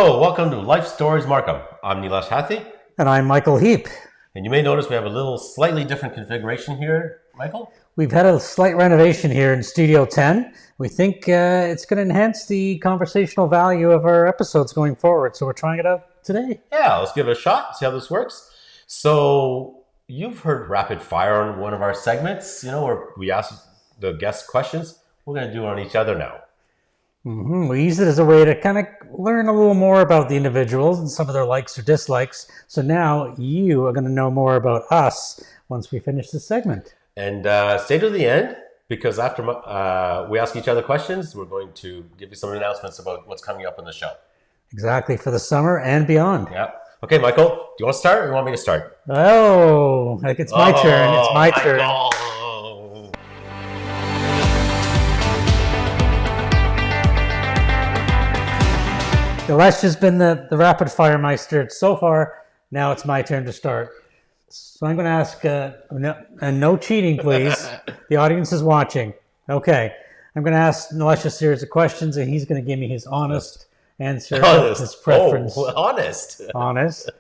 Hello, welcome to Life Stories Markham. I'm Nilesh And I'm Michael Heap. and you may notice we have a little slightly different configuration here, Michael. We've had a slight renovation here in Studio 10. We think it's going to enhance the conversational value of our episodes going forward, so we're trying it out today. Yeah, let's give it a shot, see how this works. So, you've heard rapid fire on one of our segments, where we ask the guests questions. We're going to do it on each other now. We use it as a way to kind of learn a little more about the individuals and some of their likes or dislikes. So now you are going to know more about us once we finish this segment. And stay to the end, because after we ask each other questions, we're going to give you some announcements about what's coming up in the show. Exactly, for the summer and beyond. Yeah. Okay, Michael, do you want to start or you want me to start? Oh, like it's my turn. It's my turn. Nilesh has been the rapid fire meister so far. Now it's my turn to start. So I'm going to ask, no cheating, please. The audience is watching. Okay. I'm going to ask Nilesh a series of questions, and he's going to give me his honest answer. His preference. Oh, honest. Honest.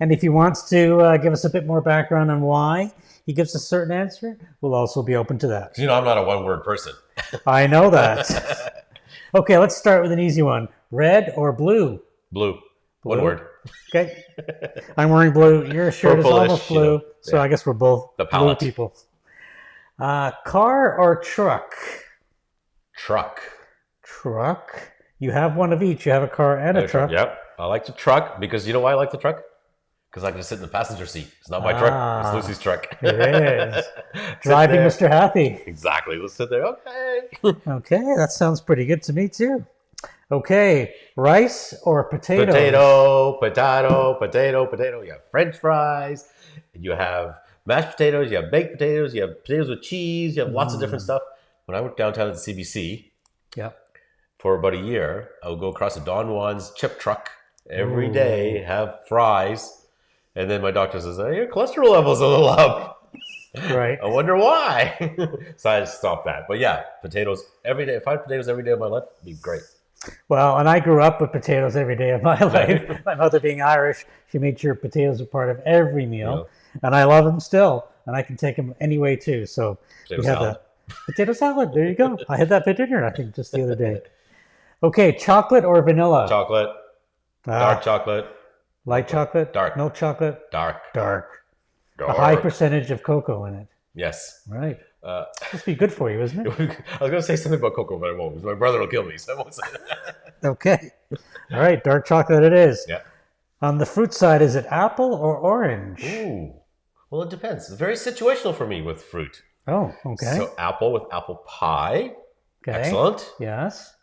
And if he wants to give us a bit more background on why he gives a certain answer, we'll also be open to that. I'm not a one-word person. I know that. Okay, let's start with an easy one. Red or blue? Blue. One word. Okay. I'm wearing blue. Your shirt is almost blue. So I guess we're both the blue people. Car or truck? Truck. Truck. You have one of each. You have a car and a truck. Yep. I like the truck because you know why I like the truck? Because I can sit in the passenger seat. It's not my truck. It's Lucy's truck. It is. Driving Mr. Happy. Exactly. Let's sit there. Okay. Okay. That sounds pretty good to me too. Okay. Rice or potatoes? Potato. You have French fries. You have mashed potatoes. You have baked potatoes. You have potatoes with cheese. You have lots of different stuff. When I worked downtown at the CBC for about a year, I would go across to Don Juan's chip truck every day, have fries. And then my doctor says, your cholesterol level's a little up. Right. I wonder why. So I stopped that. But yeah, potatoes every day. If I had potatoes every day of my life, it'd be great. Well, and I grew up with potatoes every day of my life. My mother being Irish, she made sure potatoes were part of every meal. Yeah. And I love them still. And I can take them any way too. So potato we have salad. Potato salad. There you go. I had that for dinner, I think, just the other day. Okay, chocolate or vanilla? Chocolate. Dark chocolate. Light chocolate? Dark. Milk chocolate? Dark. A high percentage of cocoa in it. Yes. Right. Must be good for you, isn't it? I was going to say something about cocoa, but I won't. My brother will kill me, so I won't say that. Okay. All right, dark chocolate it is. Yeah. On the fruit side, is it apple or orange? Ooh. Well, it depends. It's very situational for me with fruit. Oh, okay. So apple with apple pie. Okay. Excellent. Yes.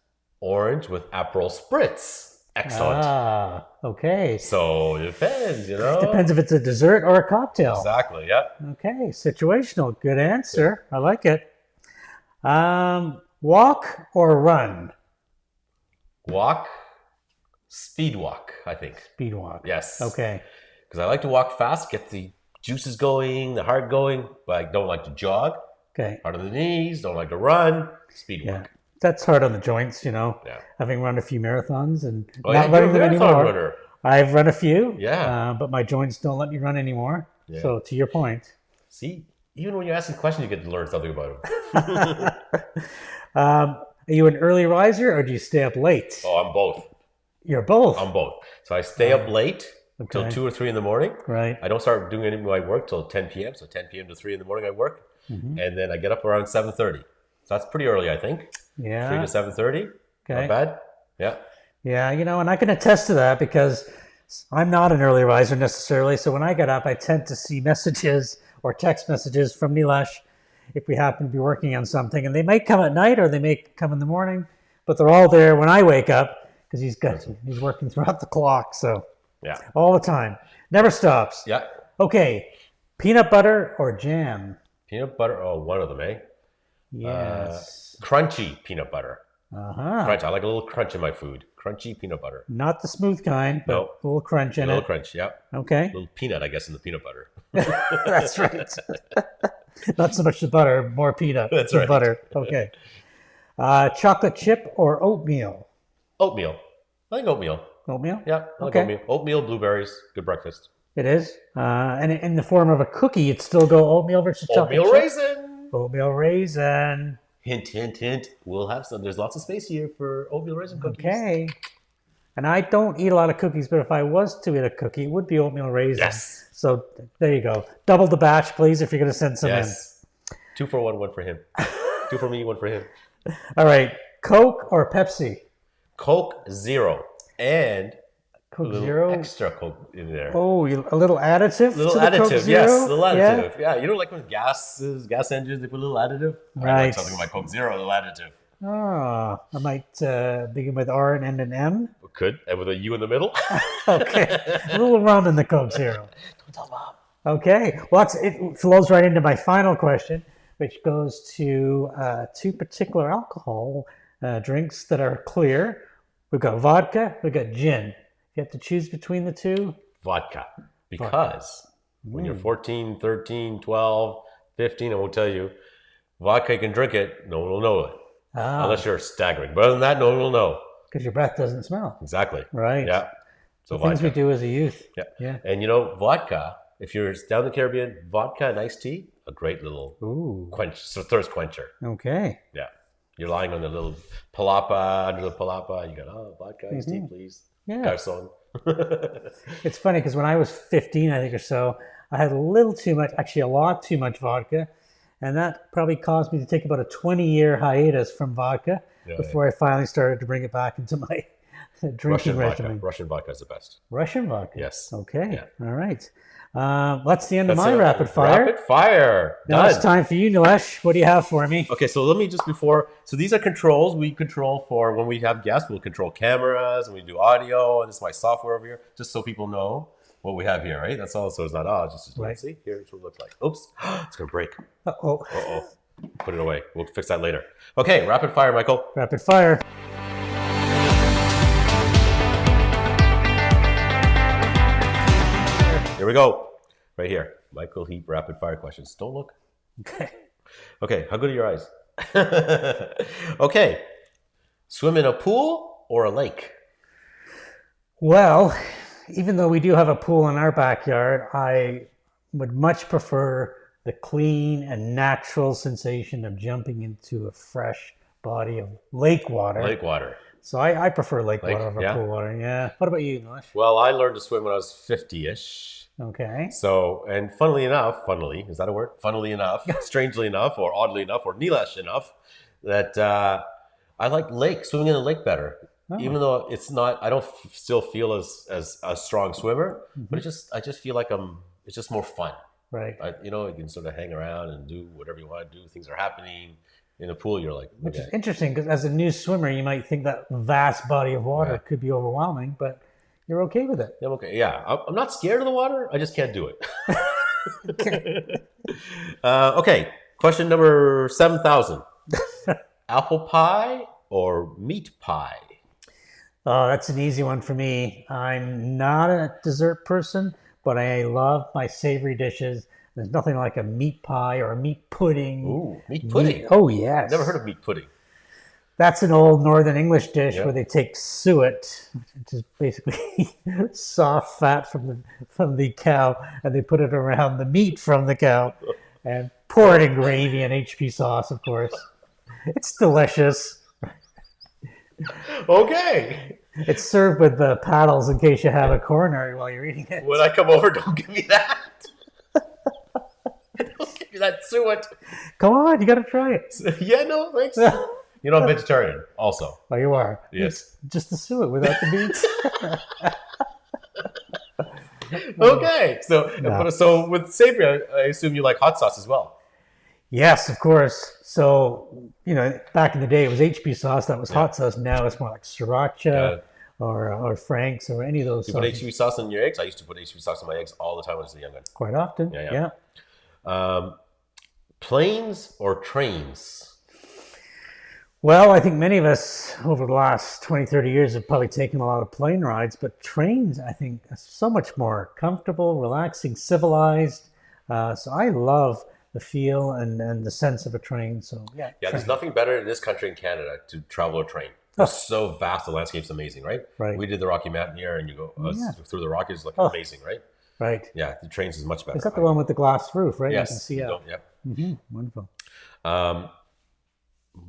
Orange with Aperol Spritz. Excellent. Okay. So it depends, It depends if it's a dessert or a cocktail. Exactly, yeah. Okay, situational. Good answer. Yeah. I like it. Walk or run? Walk. Speed walk, I think. Speed walk. Yes. Okay. Because I like to walk fast, get the juices going, the heart going, but I don't like to jog. Okay. Hard on the knees, don't like to run. Speed walk. Yeah. That's hard on the joints, Yeah. Having run a few marathons and not running them anymore. Runner. I've run a few, yeah, but my joints don't let me run anymore. Yeah. So to your point. See, even when you're asking questions, you get to learn something about them. Are you an early riser or do you stay up late? Oh, I'm both. You're both? I'm both. So I stay up late till 2 or 3 in the morning. Right. I don't start doing any of my work till 10 p.m. So 10 p.m. to 3 in the morning I work. Mm-hmm. And then I get up around 7:30. So that's pretty early, I think. Yeah. 3 to 7:30. Okay. Not bad. Yeah. Yeah, and I can attest to that because I'm not an early riser necessarily. So when I get up, I tend to see messages or text messages from Nilesh if we happen to be working on something. And they might come at night or they may come in the morning, but they're all there when I wake up because he's working throughout the clock. So yeah, all the time. Never stops. Yeah. Okay. Peanut butter or jam? Peanut butter. Oh, one of them, eh? Yes. Crunchy peanut butter. Crunch. I like a little crunch in my food. Crunchy peanut butter. Not the smooth kind, but a little crunch in it. A little crunch, yeah. Okay. A little peanut, I guess, in the peanut butter. That's right. Not so much the butter, more peanut. That's right. Butter. Okay. Chocolate chip or oatmeal? Oatmeal. I think oatmeal. Oatmeal? Yeah, I like oatmeal. Oatmeal, blueberries, good breakfast. It is. And in the form of a cookie, it'd still go oatmeal versus chocolate Oatmeal chip. raisin. Oatmeal raisin. Hint, hint, hint. We'll have some. There's lots of space here for oatmeal raisin cookies. Okay. And I don't eat a lot of cookies, but if I was to eat a cookie, it would be oatmeal raisin. Yes. So there you go. Double the batch, please, if you're going to send some in. 2 for 1, 1 for him. 2 for me, 1 for him. All right. Coke or Pepsi? Coke Zero. And Coke a little Zero? extra Coke in there. Oh, a little additive? Little to the Coke additive, Zero? yes. Little additive. Yeah, you know, like when gas engines, they put a little additive? Right. I like something with my Coke Zero, a little additive. Oh, I might begin with R and end in M. Could, and with a U in the middle. Okay. A little rum in the Coke Zero. Don't tell Mom. Okay. Well, it flows right into my final question, which goes to 2 particular alcohol drinks that are clear. We've got vodka, we've got gin. You have to choose between the 2? Vodka. Because when you're 14, 13, 12, 15, I won't tell you, vodka, you can drink it, no one will know it. Unless you're staggering. But other than that, no one will know. Because your breath doesn't smell. Exactly. Right. Yeah. So things we do as a youth. Yeah. And you know, vodka, if you're down in the Caribbean, vodka and iced tea, a great little thirst quencher. Okay. Yeah. You're lying on the little palapa, under the palapa, you go, vodka, iced tea, please. Yeah. Garçon. It's funny because when I was 15, I think, or so, I had a little too much, actually a lot too much vodka. And that probably caused me to take about a 20-year hiatus from vodka before I finally started to bring it back into my drinking regimen. Russian vodka is the best. Russian vodka? Yes. Okay. Yeah. All right. That's the end of my rapid fire. Rapid fire. Now Done. it's time for you, Nilesh. What do you have for me? Okay, so let me just so these are controls we control for when we have guests. We'll control cameras and we do audio, and this is my software over here, just so people know what we have here, right? That's all. So it's not just right. See, here's what it looks like. Oops, it's gonna break. Uh-oh. Put it away. We'll fix that later. Okay, rapid fire, Michael. Rapid fire. Here we go. Right here. Michael Heap rapid fire questions. Don't look. Okay, how good are your eyes? Okay. Swim in a pool or a lake? Well, even though we do have a pool in our backyard, I would much prefer the clean and natural sensation of jumping into a fresh body of lake water. Lake water. So I prefer lake water over pool water. Yeah. What about you, Nilesh? Well, I learned to swim when I was 50-ish. Okay. So, and funnily, is that a word? Funnily enough, strangely enough, or oddly enough, or Nilesh enough, that I like swimming in a lake better. Oh. Even though it's not, I don't still feel as a strong swimmer, but I just feel like it's just more fun. Right. You can sort of hang around and do whatever you want to do. Things are happening. In a pool, you're like, okay. Which is interesting because as a new swimmer, you might think that vast body of water could be overwhelming, but you're okay with it. I'm okay. Yeah. I'm not scared of the water. I just can't do it. Okay. Question number 7,000. Apple pie or meat pie? Oh, that's an easy one for me. I'm not a dessert person, but I love my savory dishes. There's nothing like a meat pie or a meat pudding. Ooh, meat pudding. Oh, yes. Never heard of meat pudding. That's an old Northern English dish where they take suet, which is basically soft fat from the cow, and they put it around the meat from the cow and pour it in gravy and HP sauce, of course. It's delicious. Okay. It's served with the paddles in case you have a coronary while you're eating it. When I come over, don't give me that. Don't give me that suet. Come on, you got to try it. Yeah, no, thanks. I'm vegetarian also. Oh, you are? Yes. It's just the suet without the meat. Okay. So with savory, I assume you like hot sauce as well. Yes, of course. So, back in the day, it was HP sauce. That was hot sauce. Now it's more like sriracha or Frank's or any of those sauces. You put HP sauce on your eggs? I used to put HP sauce on my eggs all the time when I was a young one. Quite often, yeah. Planes or trains? Well, I think many of us over the last 20, 30 years have probably taken a lot of plane rides, but trains, I think, are so much more comfortable, relaxing, civilized. So I love the feel and the sense of a train. So, yeah. Yeah, there's nothing better in this country in Canada to travel a train. It's so vast. The landscape's amazing, right? Right. We did the Rocky Mountaineer, and you go through the Rockies, like amazing, right? Right. Yeah, the trains is much better. Is that the one with the glass roof, right? Yes. You can see out. Yep. Wonderful.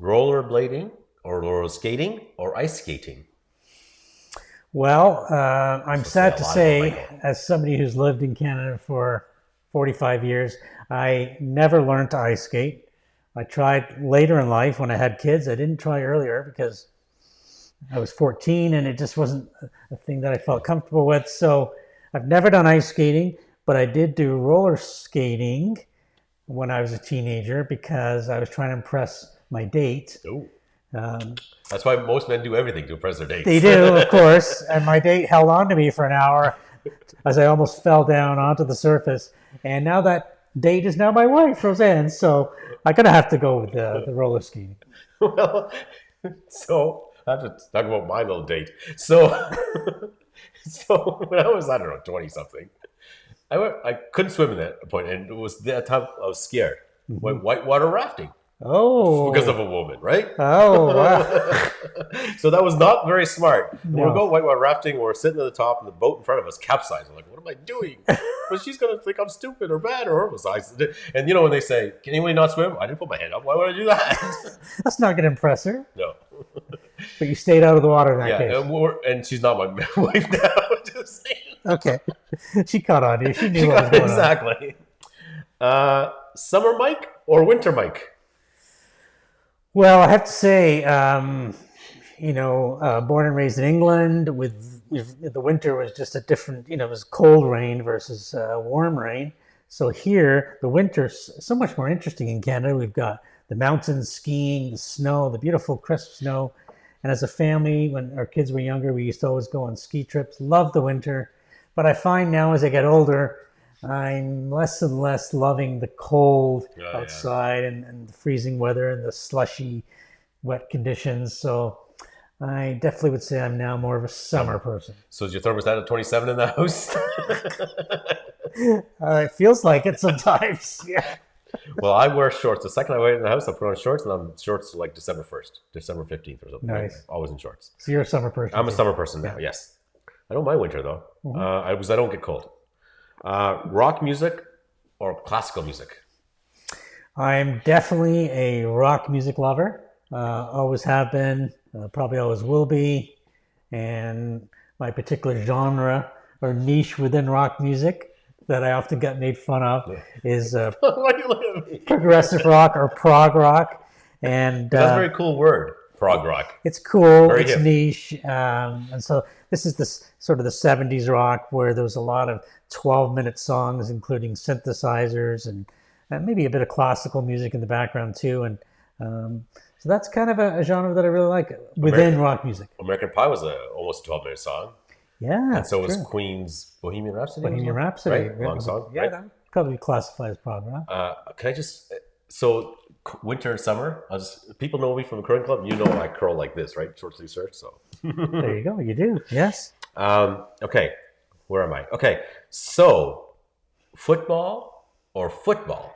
Rollerblading or roller skating or ice skating? Well, I'm sad to say, as somebody who's lived in Canada for 45 years, I never learned to ice skate. I tried later in life when I had kids. I didn't try earlier because I was 14 and it just wasn't a thing that I felt comfortable with. So I've never done ice skating, but I did do roller skating when I was a teenager because I was trying to impress my date. Oh. That's why most men do everything to impress their dates. They do, of course. And my date held on to me for an hour as I almost fell down onto the surface. And now that date is now my wife, Roseanne. So I'm going to have to go with the roller skating. Well, so I have to talk about my little date. So, when I was, I don't know, 20-something, I couldn't swim at that point. And it was that time I was scared. Went whitewater rafting. Oh. Because of a woman, right? Oh, wow. So that was not very smart. No. We're going whitewater rafting. We're sitting at the top, and the boat in front of us capsized. I'm like, what am I doing? But she's going to think I'm stupid or bad or oversized. And you know when they say, can anybody not swim? I didn't put my hand up. Why would I do that? That's not going to impress her. No. But you stayed out of the water in that case. And she's not my wife now. Just saying. Okay. She caught on to you. She knew what was going on. Exactly. Summer Mike or winter Mike? Well, I have to say, born and raised in England, with the winter was just a different, it was cold rain versus warm rain. So here, the winter's so much more interesting in Canada. We've got the mountains, skiing, the snow, the beautiful crisp snow. And as a family, when our kids were younger, we used to always go on ski trips. Love the winter. But I find now as I get older, I'm less and less loving the cold outside and the freezing weather and the slushy, wet conditions. So I definitely would say I'm now more of a summer person. So is your thermostat at 27 in the house? It feels like it sometimes. Yeah. Well, I wear shorts. The second I wear in the house, I put on shorts, and I'm shorts like December 1st, December 15th or something. Nice. Like always in shorts. So you're a summer person. I'm a summer person now, yes. I don't mind winter, though. I don't get cold. Rock music or classical music? I'm definitely a rock music lover. Always have been, probably always will be. And my particular genre or niche within rock music that I often get made fun of is Why are you looking at me? progressive rock or prog rock. And that's a very cool word, prog rock. It's cool, very it's hip. niche. And so this is this sort of the 70s rock where there was a lot of 12-minute songs, including synthesizers and maybe a bit of classical music in the background too. And so that's kind of a genre that I really like within rock music. American Pie was almost a 12-minute song. Yeah. And so was Queen's Bohemian Rhapsody. Bohemian Rhapsody. Right? Long song. Yeah, right? that would probably be classified as prog rock. Can I just... So winter and summer, people know me from the curling club. You know I curl like this, right? Short sleeve shirt. So there you go. You do. Yes. Okay. Where am I? Okay. So football or football?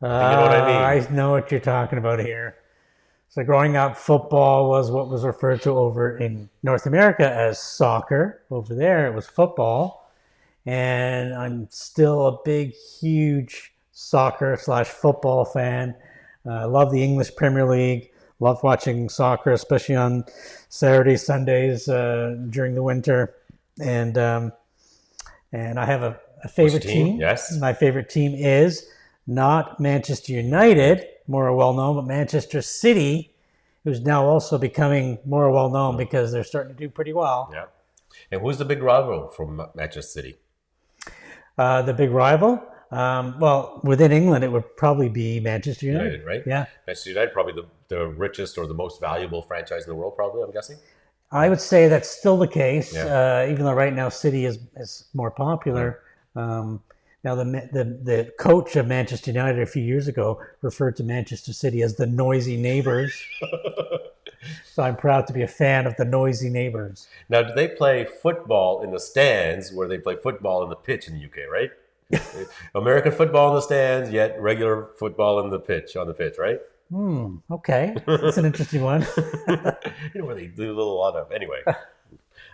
You know what I mean? I know what you're talking about here. So growing up, football was what was referred to over in North America as soccer. Over there, it was football. And I'm still a big, huge soccer/football fan. I love the English Premier League. Love watching soccer, especially on Saturdays, Sundays during the winter. And I have a favorite team. Yes. My favorite team is not Manchester United, more well-known, but Manchester City, who's now also becoming more well-known because they're starting to do pretty well. Yeah. And who's the big rival from Manchester City? The big rival? Well, within England, it would probably be Manchester United. Right? Yeah. Manchester United, probably the richest or the most valuable franchise in the world, probably, I'm guessing. I would say that's still the case, Yeah. even though right now City is more popular. Now, the coach of Manchester United a few years ago referred to Manchester City as the noisy neighbors. So I'm proud to be a fan of the noisy neighbors. Now, do they play football in the stands where they play football in the pitch in the UK, right? American football in the stands, yet regular football on the pitch, right? Okay. That's an interesting one. You know where they do a lot of anyway.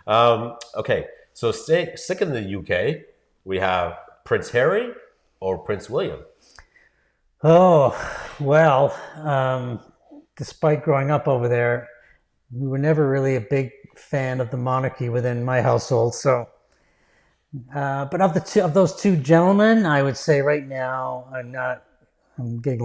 Okay, so stick in the UK. We have Prince Harry or Prince William. Oh, well, despite growing up over there, we were never really a big fan of the monarchy within my household. So, but of those two gentlemen, I would say right now I'm getting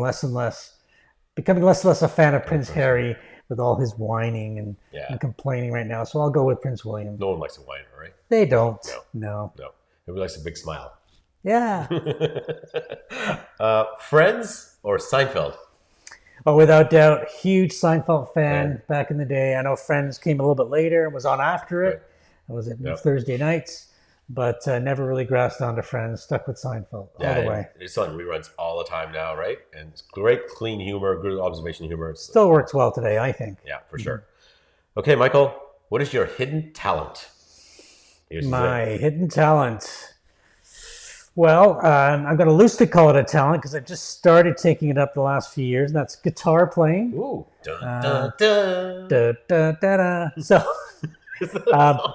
becoming less and less a fan of Prince Harry with all his whining and complaining right now. So I'll go with Prince William. No one likes a whiner, right? They don't. No. Everybody likes a big smile. Yeah. Friends or Seinfeld? Oh, without doubt, huge Seinfeld fan back in the day. I know Friends came a little bit later and was on after it. It was Thursday nights, but never really grasped onto Friends. Stuck with Seinfeld all the way. It's on reruns all the time now, right? And it's great, clean humor, good observation humor. Still works well today, I think. Yeah, for sure. Okay, Michael, what is your hidden talent? My hidden talent. Well, I'm going to loosely call it a talent because I've just started taking it up the last few years. And that's guitar playing. Ooh. Dun, dun, dun. Da, da, da, da. So,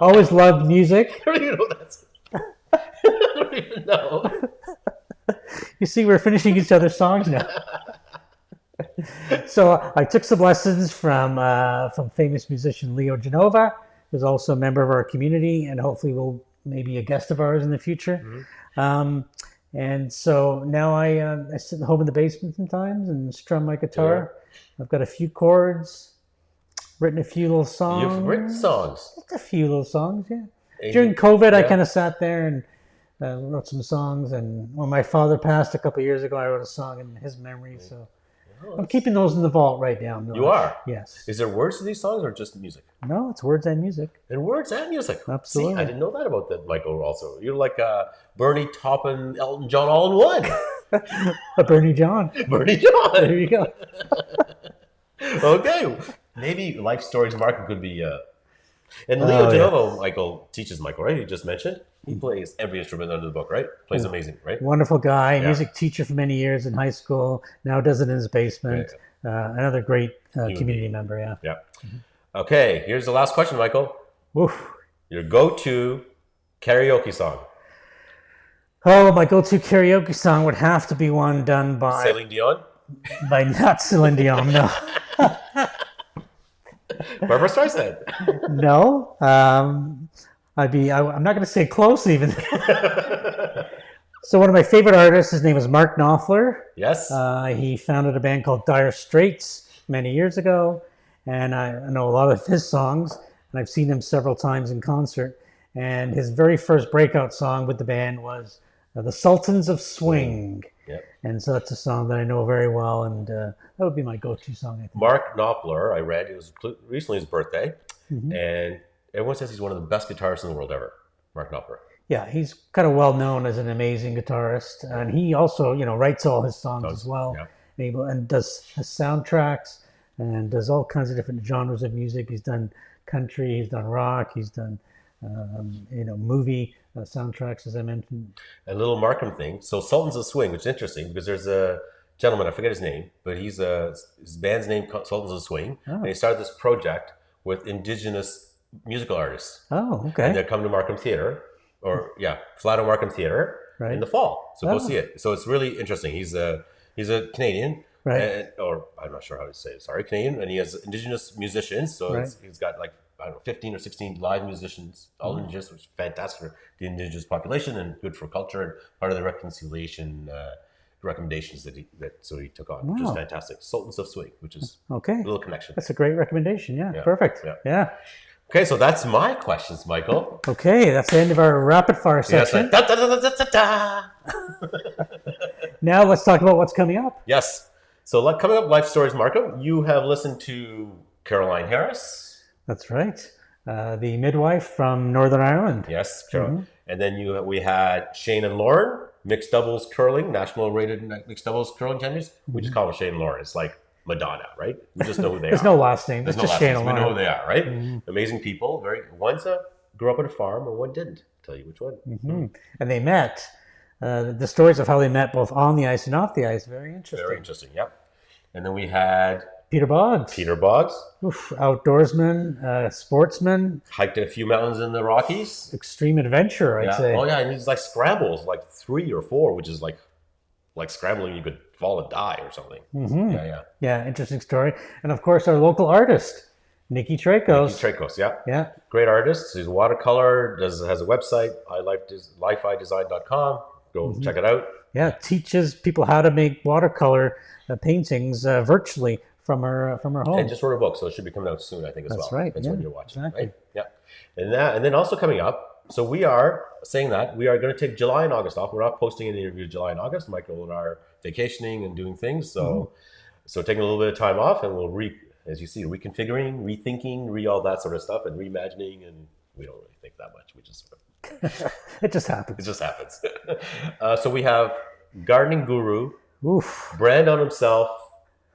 always loved music. I don't even know that's. I don't even know. You see, we're finishing each other's songs now. So I took some lessons from famous musician Leo Genova, who's also a member of our community, and hopefully will maybe a guest of ours in the future. And so now I sit home in the basement sometimes and strum my guitar. I've got a few chords, written a few little songs. You've written songs? Just a few little songs, yeah. During COVID, I kind of sat there and wrote some songs. And when my father passed a couple of years ago, I wrote a song in his memory. So I'm keeping those in the vault right now. You are? Yes. Is there words to these songs or just music? No, it's words and music. And words and music. Absolutely. See, I didn't know that about that, Michael, also. You're like Bernie, Taupin, Elton John all in one. A Bernie John. Bernie John. There you go. Okay. Maybe Life Stories Markham could be... And Leo Genova, Michael, teaches Michael, right? You just mentioned. He plays every instrument under the book, right? Plays amazing, right? Wonderful guy. Music teacher for many years in high school. Now does it in his basement. Another great community member, Yeah. Okay, here's the last question, Michael. Oof. Your go-to karaoke song. Oh, my go-to karaoke song would have to be one done by... Celine Dion? By not Celine Dion, no. Barbara Streisand? No. I'm not going to say close even. So one of my favorite artists, his name is Mark Knopfler. Yes. He founded a band called Dire Straits many years ago. And I know a lot of his songs. And I've seen him several times in concert. And his very first breakout song with the band was The Sultans of Swing. Yep. And so that's a song that I know very well. And that would be my go-to song, I think. Mark Knopfler, I read, it was recently his birthday. And everyone says he's one of the best guitarists in the world ever. Mark Knopfler. Yeah, he's kind of well known as an amazing guitarist, and he also, writes all his songs as well, and does soundtracks and does all kinds of different genres of music. He's done country, he's done rock, he's done movie soundtracks, as I mentioned. A little Markham thing. So Sultans of Swing, which is interesting because there's a gentleman, I forget his name, but his band's name Sultans of Swing, and he started this project with indigenous musical artists. Oh, okay. And they come to Markham Theatre. Flato Markham Theatre in the fall. So go see it. So it's really interesting. He's a Canadian, or I'm not sure how to say it. Sorry, Canadian, and he has indigenous musicians. So he's got 15 or 16 live musicians, all indigenous, which is fantastic for the indigenous population and good for culture and part of the reconciliation recommendations that he took on, which is fantastic. Sultans of Swing, which is a little connection. That's a great recommendation. Yeah. Perfect. Yeah. Okay, so that's my questions, Michael. Okay, that's the end of our rapid fire section. Now let's talk about what's coming up. Yes. So coming up, Life Stories Markham, you have listened to Caroline Harris. That's right. The midwife from Northern Ireland. Yes, Caroline. And then we had Shane and Lauren, mixed doubles curling, national rated mixed doubles curling champions. We just call them Shane and Lauren. It's like Madonna, right? We just know who they are. There's no last name. There's just Shane and Lauren. We know who they are, right? Amazing people. One's grew up on a farm, and one didn't. I'll tell you which one. And they met. The stories of how they met, both on the ice and off the ice, very interesting. Very interesting. Yep. And then we had Peter Boggs. Oof, outdoorsman, sportsman. Hiked a few mountains in the Rockies. Extreme adventure, I'd say. Oh yeah, and he's like scrambles, like 3 or 4, which is like scrambling, you could fall and die or something. Mm-hmm. Yeah, interesting story. And of course, our local artist, Nikki Trakos. Yeah. Great artist. He's watercolor, has a website, lifeIdesign.com. Go check it out. Yeah, teaches people how to make watercolor paintings virtually from her home. And just wrote a book, so it should be coming out soon, I think, as well. That's right. That's when you're watching, exactly. Right? Yeah. And then also coming up, so we are saying that we are going to take July and August off. We're not posting any interviews July and August. Michael and I are vacationing and doing things, so taking a little bit of time off, and we'll as you see, reconfiguring, rethinking, all that sort of stuff, and reimagining, and we don't really think that much. We just sort of it just happens. It just happens. So we have gardening guru, Oof. brand on himself,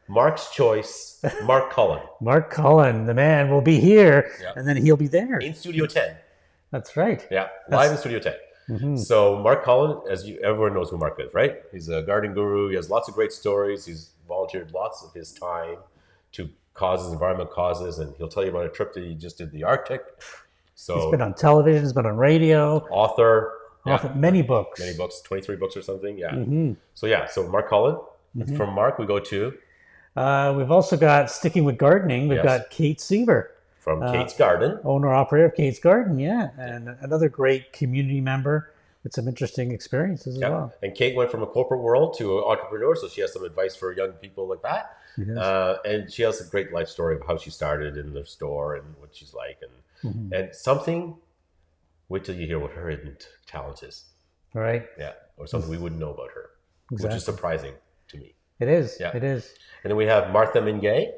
Mark's choice, Mark Cullen. Mark Cullen, the man, will be here, and then he'll be there in Studio 10. That's right. Yeah, live in Studio 10. Mm-hmm. So Mark Cullen, everyone knows who Mark is, right? He's a gardening guru. He has lots of great stories. He's volunteered lots of his time to environment causes, and he'll tell you about a trip that he just did in the Arctic. So he's been on television, he's been on radio. Author, many books. 23 books or something. Yeah. Mm-hmm. So Mark Cullen. Mm-hmm. From Mark, we go to. We've also got, sticking with gardening, we've got Kate Seaver. From Kate's Garden. Owner-operator of Kate's Garden, and another great community member with some interesting experiences as well. And Kate went from a corporate world to an entrepreneur, so she has some advice for young people like that. And she has a great life story of how she started in the store and what she's like. And something, wait till you hear what her hidden talent is. Right. Yeah, or something we wouldn't know about her, which is surprising to me. It is. Yeah. It is. And then we have Martha Mingay.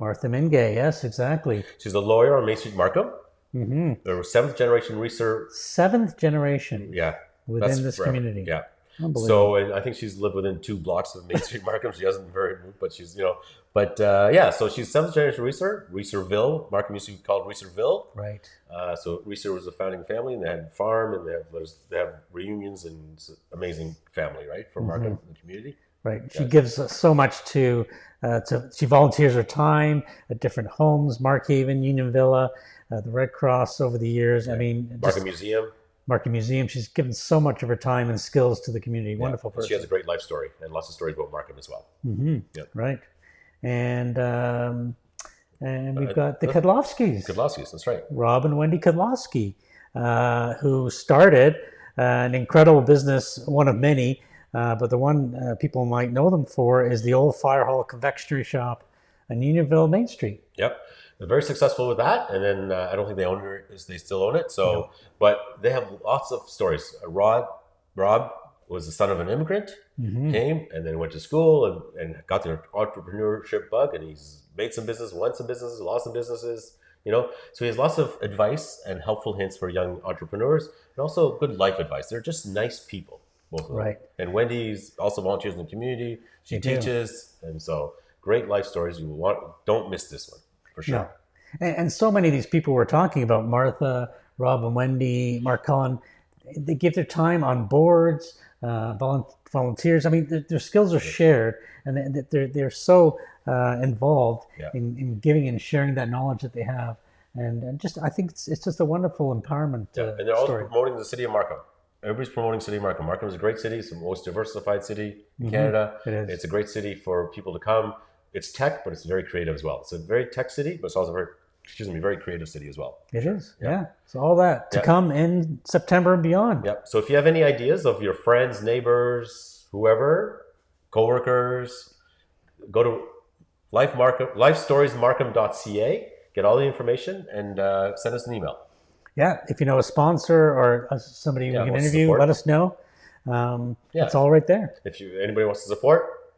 Yes, exactly. She's a lawyer on Main Street, Markham. Mm-hmm. They're 7th generation research. 7th generation. Yeah. Within this community. Yeah. So, and I think she's lived within 2 blocks of Main Street, Markham. She hasn't very moved, but she's, so she's 7th generation Reeserville. Markham used to be called Reeserville. Right. So Reeser was a founding family, and they had a farm, and they have reunions, and it's an amazing family, right, for Markham and the community. Right. She gives so much to she volunteers her time at different homes, Markhaven, Union Villa, the Red Cross over the years. Yeah. I mean, Markham Museum. She's given so much of her time and skills to the community. Yeah. Wonderful person. She has a great life story and lots of stories about Markham as well. Mm-hmm. Yep. Right. And we've got the Kudlowskis. That's right. Rob and Wendy Kudlowski, who started an incredible business, one of many, but the one people might know them for is the old Fire Hall Confectionery Shop on Unionville Main Street. Yep. They're very successful with that, and then I don't think they still own it. So, but they have lots of stories. Rob was the son of an immigrant, came and then went to school and got the entrepreneurship bug, and he's made some business, won some businesses, lost some businesses. So he has lots of advice and helpful hints for young entrepreneurs, and also good life advice. They're just nice people, both of them. Right. And Wendy's also volunteers in the community. She teaches, and so great life stories. Don't miss this one. For sure. No. And so many of these people we're talking about, Martha, Rob and Wendy, Mark Cullen, they give their time on boards, volunteers. I mean, their skills are shared, and they're so involved in giving and sharing that knowledge that they have. And just, I think it's just a wonderful empowerment and they're also promoting the city of Markham. Everybody's promoting the city of Markham. Markham is a great city. It's the most diversified city in Canada. It is. It's a great city for people to come. It's tech, but it's very creative as well. It's a very tech city, but it's also very creative city as well. It is, yeah. So all that to come in September and beyond. Yep. So if you have any ideas of your friends, neighbors, whoever, coworkers, go to lifestoriesmarkham.ca, get all the information, and send us an email. Yeah, if you know a sponsor or somebody we can interview, let us know. It's all right there. If anybody wants to support,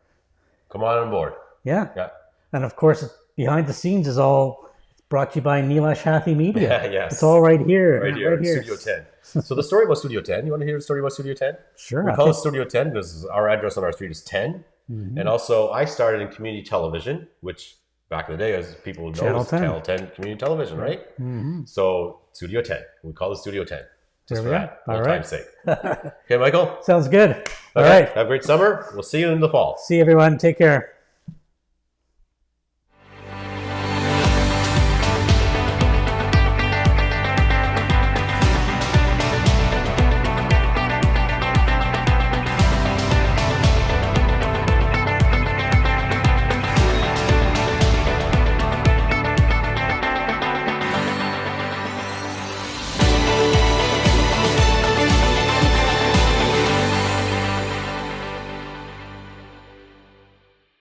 come on board. Yeah. And of course, behind the scenes is all brought to you by Nilesh Hathi Media. Yes. It's all right here. Right here. Studio 10. So the story about Studio 10, you want to hear the story about Studio 10? Sure. We call it Studio 10 because our address on our street is 10. And also I started in community television, which back in the day, as people know, Channel 10. Channel 10 community television, right? So Studio 10. We call it Studio 10. Just for that, old time's sake. Okay, Michael? Sounds good. All right. right. Have a great summer. We'll see you in the fall. See you, everyone. Take care.